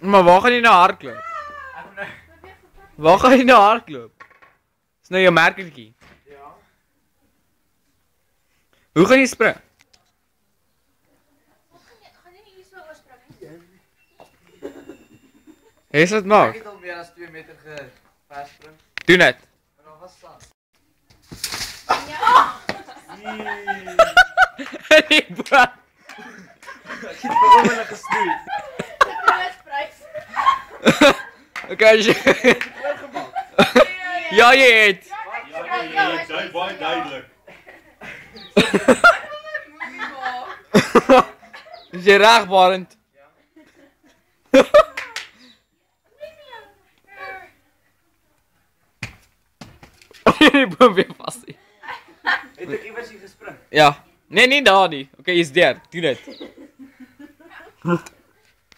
Maar waar gaan jy nou hardloop? Waar gaan jy nou hardloop? Dis nou jou merkertjie. Ja. Hoe gaan jy spring? Gaan jy nie hier so oorspring nie? Jy sal dit maak. Ek het al meer as 2 meter gespring. Doen dit. Maar daar was sand. Ja. Nee, bro. Ek het vir hom hulle gesnoei. Prijs. Okay, jy. Ja, jy het. Ja, dit is baie duidelik. Is jy reg, Barend? Die boom weer vas. Het ek iewers hier gespring? Ja. Nee, nie daar nie. Okay, jy's deur. Doen dit.